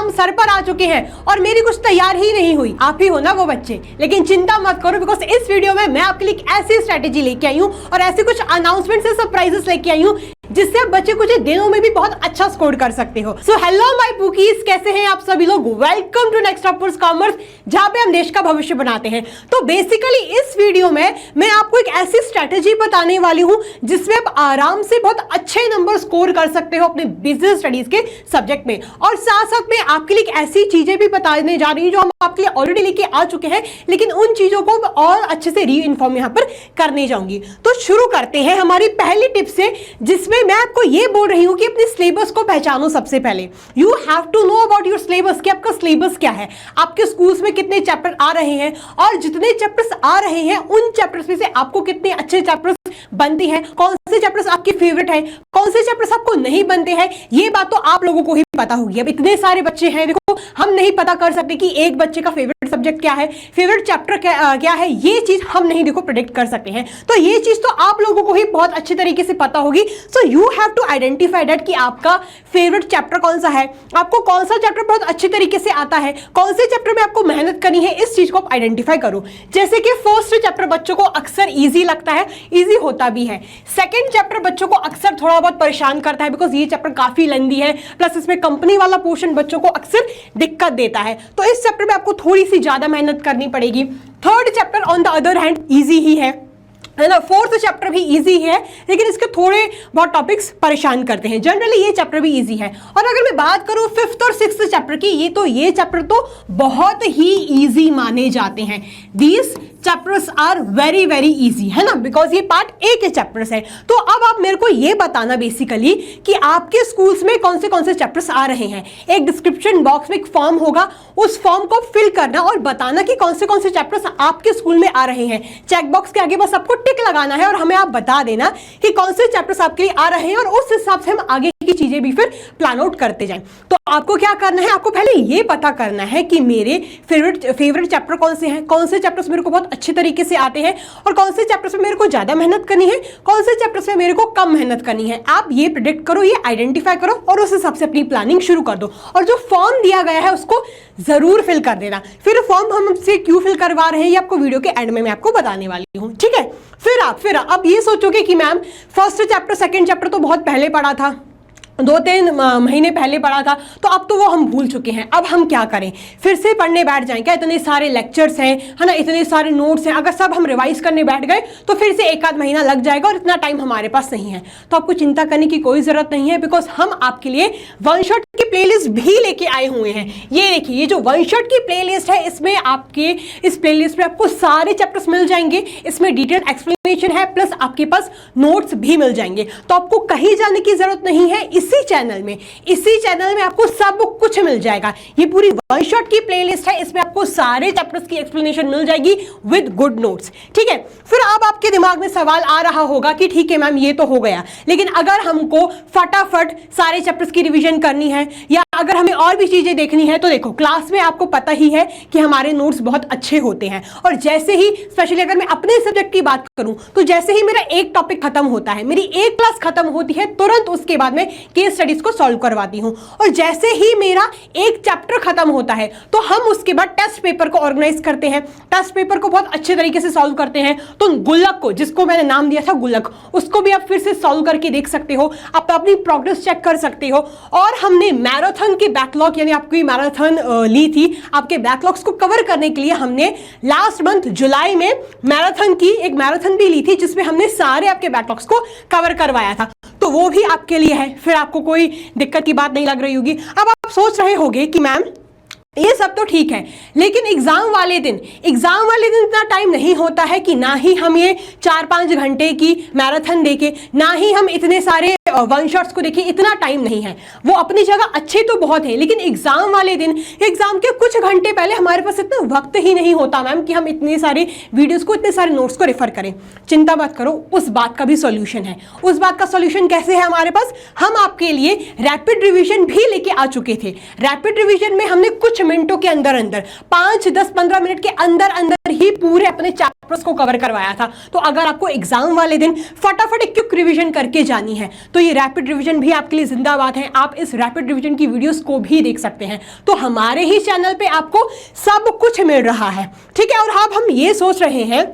Exam sir पर आ चुके हैं और मेरी कुछ तैयार ही नहीं हुई। आप ही हो ना वो बच्चे, लेकिन चिंता मत करो बिकॉज इस वीडियो में मैं आपके लिए एक ऐसी स्ट्रेटेजी लेके आई हूँ और ऐसे कुछ अनाउंसमेंट से सरप्राइजेस लेके आई हूँ जिससे आप बच्चे कुछ दिनों में भी बहुत अच्छा स्कोर कर सकते हो। सो हेलो माय बुकीज, कैसे हैं आप सभी लोग? Welcome to Next Upwards Commerce, जहां पे हम देश का भविष्य बनाते हैं। तो बेसिकली इस वीडियो में मैं आपको एक ऐसी स्ट्रेटेजी बताने वाली हूं जिसमें आप आराम से बहुत अच्छे नंबर स्कोर कर सकते हो अपने बिजनेस स्टडीज के सब्जेक्ट में। और साथ साथ में आपके लिए ऐसी चीजें भी बताने जा रही हूं जो हम आपके लिए ऑलरेडी लेके आ चुके हैं, लेकिन उन चीजों को और अच्छे से री इन्फॉर्म यहां पर करने जाऊंगी। तो शुरू करते हैं हमारी पहली टिप से, जिसमें मैं आपको ये बोल रही हूं कि अपने सिलेबस को पहचानो। सबसे पहले you have to know about your syllabus, कि आपका सिलेबस क्या है, आपके स्कूल्स में कितने चैप्टर आ रहे हैं और जितने चैप्टर्स आ रहे हैं उन चैप्टर्स में से आपको कितने अच्छे चैप्टर्स बनते हैं, कौन से चैप्टर्स आपके फेवरेट है, कौन से चैप्टर्स आपको नहीं बनते हैं। ये बात तो आप लोगों को ही पता होगी। अब इतने सारे बच्चे हैं, देखो हम नहीं पता कर सकते कि एक बच्चे का फेवरेट सब्जेक्ट क्या है, फेवरेट चैप्टर क्या है, ये चीज हम नहीं देखो प्रेडिक्ट कर सकते हैं। तो ये चीज तो आप लोगों को ही बहुत अच्छे तरीके से पता होगी। So you have to identify that कि आपका फेवरेट चैप्टर कौन सा है, आपको कौन सा चैप्टर बहुत अच्छे तरीके से आता है, कौन से चैप्टर में आपको मेहनत करनी है, इस चीज को आप आइडेंटिफाई करो। जैसे कि फर्स्ट चैप्टर बच्चों को अक्सर इजी लगता है, इजी होता भी है। सेकंड चैप्टर बच्चों को अक्सर थोड़ा बहुत परेशान करता है बिकॉज ये चैप्टर काफी लेंथी है, प्लस इसमें कंपनी वाला पोर्शन बच्चों को अक्सर दिक्कत देता है। तो इस चैप्टर में आपको थोड़ी सी ज्यादा मेहनत करनी पड़ेगी। Third chapter on the other hand easy ही है ना, फोर्थ चैप्टर भी इजी है, लेकिन इसके थोड़े बहुत टॉपिक्स परेशान करते हैं। जनरली ये चैप्टर भी इजी है। और अगर मैं बात करूं फिफ्थ और सिक्स्थ चैप्टर की, ये चैप्टर तो बहुत ही इजी माने जाते हैं। These chapters are very very easy, है ना, बिकॉज ये पार्ट ए के चैप्टर्स है। तो अब आप मेरे को ये बताना बेसिकली कि आपके स्कूल्स में कौन से चैप्टर्स आ रहे हैं। एक डिस्क्रिप्शन बॉक्स में एक फॉर्म होगा, उस फॉर्म को फिल करना और बताना कि कौन से चैप्टर्स आपके स्कूल में आ रहे हैं। चेक बॉक्स के आगे बस आपको टिक लगाना है और हमें आप बता देना कि कौन से चैप्टर्स आपके लिए आ रहे हैं और उस हिसाब से हम आगे की चीजें भी फिर प्लान आउट करते जाएं। तो आपको क्या करना है, आपको पहले ये पता करना है कि मेरे फेवरेट चैप्टर कौन से हैं, कौन से चैप्टर्स मेरे को बहुत अच्छे तरीके से आते हैं और कौन से चैप्टर्स में मेरे को ज्यादा मेहनत करनी है, कौन से चैप्टर्स में मेरे को कम मेहनत करनी है। आप ये प्रेडिक्ट करो, ये आइडेंटिफाई करो और उस हिसाब से अपनी प्लानिंग शुरू कर दो। और जो फॉर्म दिया गया है उसको जरूर फिल कर देना। फिर फॉर्म हम आपसे क्यों फिल करवा रहे हैं ये आपको वीडियो के एंड में मैं आपको बताने वाली हूँ, ठीक है। फिर अब ये सोचोगे कि ma'am first chapter second chapter तो बहुत पहले पढ़ा था, 2-3 महीने पहले पढ़ा था, तो अब तो वो हम भूल चुके हैं, अब हम क्या करें, फिर से पढ़ने बैठ जाएं क्या? इतने सारे लेक्चर्स हैं, है ना, इतने सारे नोट्स हैं, अगर सब हम रिवाइज करने बैठ गए तो फिर से 1 आध महीना लग जाएगा और इतना टाइम हमारे पास नहीं है। तो आपको चिंता करने की कोई जरूरत नहीं है, बिकॉज हम आपके लिए वन शॉट की प्लेलिस्ट भी लेके आए हुए हैं। ये देखिए, ये जो वन शॉट की प्लेलिस्ट है, इसमें आपके इस प्लेलिस्ट में आपको सारे चैप्टर्स मिल जाएंगे, इसमें डिटेल्ड एक्सप्लेनेशन है, प्लस आपके पास नोट्स भी मिल जाएंगे। तो आपको कहीं जाने की जरूरत नहीं है, इसी चैनल में आपको सब कुछ मिल जाएगा। ये पूरी वन शॉट की प्लेलिस्ट है, इसमें आपको सारे चैप्टर्स की एक्सप्लेनेशन मिल जाएगी विद गुड नोट्स, ठीक है। फिर अब आपके दिमाग में सवाल आ रहा होगा कि ठीक है मैम ये तो हो गया, लेकिन अगर हमको फटाफट सारे चैप्टर्स की रिवीजन करनी है या अगर हमें और भी चीजें देखनी है, तो देखो क्लास में आपको पता ही है कि हमारे नोट्स बहुत अच्छे होते हैं। और जैसे ही, स्पेशली अगर मैं अपने सब्जेक्ट की बात करूं, तो जैसे ही मेरा एक टॉपिक खत्म होता है, मेरी एक क्लास खत्म होती है, तुरंत उसके बाद में केस स्टडीज को सॉल्व करवाती हूं। और जैसे ही मेरा एक चैप्टर खत्म होता है तो हम उसके बाद टेस्ट पेपर को ऑर्गेनाइज करते हैं, टेस्ट पेपर को बहुत अच्छे तरीके से सॉल्व करते हैं। तो गुल्लक को, जिसको मैंने नाम दिया था गुल्लक, उसको भी आप फिर से सॉल्व करके देख सकते हो, आप अपनी प्रोग्रेस चेक कर सकते हो। और हमने मैराथन के बैकलॉग, यानी आपकी मैराथन ली थी, आपके बैकलॉग्स को कवर करने के लिए हमने लास्ट मंथ जुलाई में मैराथन भी ली थी, जिसमें हमने सारे आपके बैकलॉग्स को कवर करवाया था। तो वो भी आपके लिए है, फिर आपको कोई दिक्कत की बात नहीं लग रही होगी। अब आप सोच रहे होंगे कि मैम ये सब तो ठीक है, लेकिन एग्जाम वाले दिन इतना टाइम नहीं होता है कि ना ही हम ये 4-5 घंटे की मैराथन देखें, ना ही हम इतने सारे वन शॉट्स को देखें, इतना टाइम नहीं है। वो अपनी जगह अच्छे तो बहुत है, लेकिन एग्जाम वाले दिन, एग्जाम के कुछ घंटे पहले हमारे पास इतना वक्त ही नहीं होता मैम कि हम इतने सारे वीडियोस को, इतने सारे नोट्स को रेफर करें। चिंता मत करो, उस बात का भी सॉल्यूशन है। उस बात का सॉल्यूशन कैसे है हमारे पास? हम आपके लिए रैपिड रिवीजन भी लेके आ चुके थे। रैपिड रिवीजन में हमने कुछ मिनटों के अंदर अंदर 5, 10, 15 मिनट के अंदर अंदर ही पूरे अपने चैप्टर्स को कवर करवाया था। तो अगर आपको एग्जाम वाले दिन फटाफट एक क्विक रिवीजन करके जानी है तो ये रैपिड रिवीजन भी आपके लिए जिंदाबाद है। आप इस रैपिड रिवीजन की वीडियोस को भी देख सकते हैं। तो हमारे ही चैनल पे आपको सब कुछ मिल रहा है, ठीक है। और अब हम ये सोच रहे हैं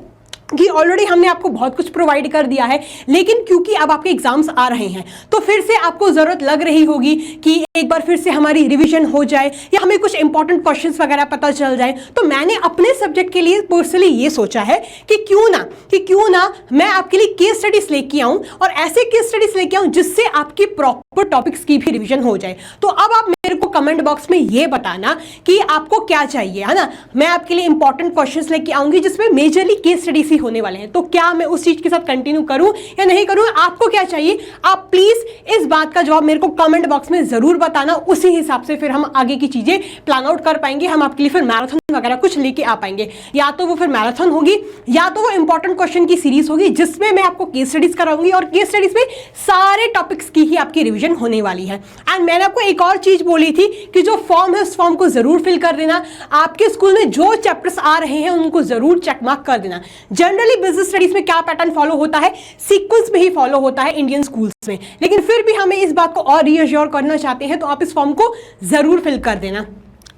कि ऑलरेडी हमने आपको बहुत कुछ प्रोवाइड कर दिया है, लेकिन क्योंकि अब आपके एग्जाम्स आ रहे हैं तो फिर से आपको जरूरत लग रही होगी कि एक बार फिर से हमारी रिवीजन हो जाए या हमें कुछ इंपॉर्टेंट क्वेश्चंस वगैरह पता चल जाए। तो मैंने अपने सब्जेक्ट के लिए पर्सनली ये सोचा है कि क्यों ना मैं आपके लिए केस स्टडीज लेके आऊं और ऐसे केस स्टडीज लेके आऊं जिससे आपकी प्रॉपर टॉपिक्स की भी रिवीजन हो जाए। तो अब आप मेरे को कमेंट बॉक्स में ये बताना कि आपको क्या चाहिए, है ना। मैं आपके लिए इंपॉर्टेंट क्वेश्चंस लेके आऊंगी जिसमें मेजरली केस स्टडीज ही होने वाले हैं। तो क्या मैं उस चीज के साथ कंटिन्यू करूं या नहीं करूं, आपको क्या चाहिए, आप प्लीज इस बात का जवाब मेरे को कमेंट बॉक्स में जरूर बताना। उसी हिसाब से फिर हम आगे की चीजें प्लान आउट कर पाएंगे। हम आपके लिए फिर मैराथन वगैरह कुछ लेके आ पाएंगे, या तो वो फिर मैराथन होगी या तो वो इंपॉर्टेंट क्वेश्चन की सीरीज होगी जिसमें मैं आपको केस स्टडीज कराऊंगी और केस स्टडीज में सारे टॉपिक्स की ही आपकी रिवीजन होने वाली है। एंड मैंने आपको एक और चीज बोली थी कि जो फॉर्म है उस फॉर्म को जरूर फिल कर देना। आपके स्कूल में जो चैप्टर्स आ रहे हैं उनको जरूर चेक मार्क कर देना। जनरली बिजनेस स्टडीज में क्या पैटर्न फॉलो होता है, सीक्वेंस में ही फॉलो होता है इंडियन स्कूल्स में, लेकिन फिर भी हमें इस बात को और रीअश्योर करना चाहते हैं तो आप इस फॉर्म को जरूर फिल कर देना,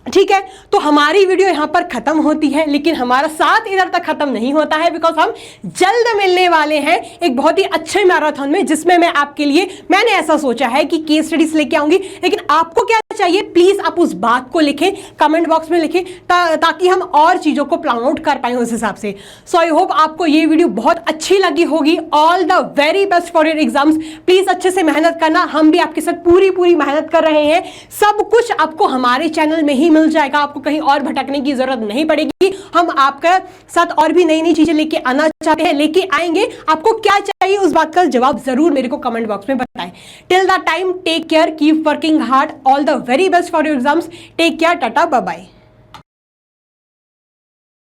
ठीक है। तो हमारी वीडियो यहां पर खत्म होती है, लेकिन हमारा साथ इधर तक खत्म नहीं होता है, बिकॉज हम जल्द मिलने वाले हैं एक बहुत ही अच्छे मैराथन में जिसमें मैं आपके लिए, मैंने ऐसा सोचा है कि केस स्टडीज लेके आऊंगी। लेकिन आपको क्या चाहिए, प्लीज आप उस बात को लिखें, कमेंट बॉक्स में लिखें ताकि हम और चीजों को प्लान आउट कर पाए उस हिसाब से। सो आई होप आपको ये वीडियो बहुत अच्छी लगी होगी। All the very best for your exams. Please अच्छे से मेहनत करना, हम भी आपके साथ पूरी मेहनत कर रहे हैं। सब कुछ आपको हमारे चैनल में ही मिल जाएगा, आपको कहीं और भटकने की जरूरत नहीं पड़ेगी। हम आपका साथ और भी नई चीजें लेके आना चाहते हैं, लेके आएंगे। आपको क्या चाहिए उस बात का जवाब जरूर मेरे को कमेंट बॉक्स में बताएं। Till the time take care, keep working hard, all the very best for your exams. Take care, tata, bye bye.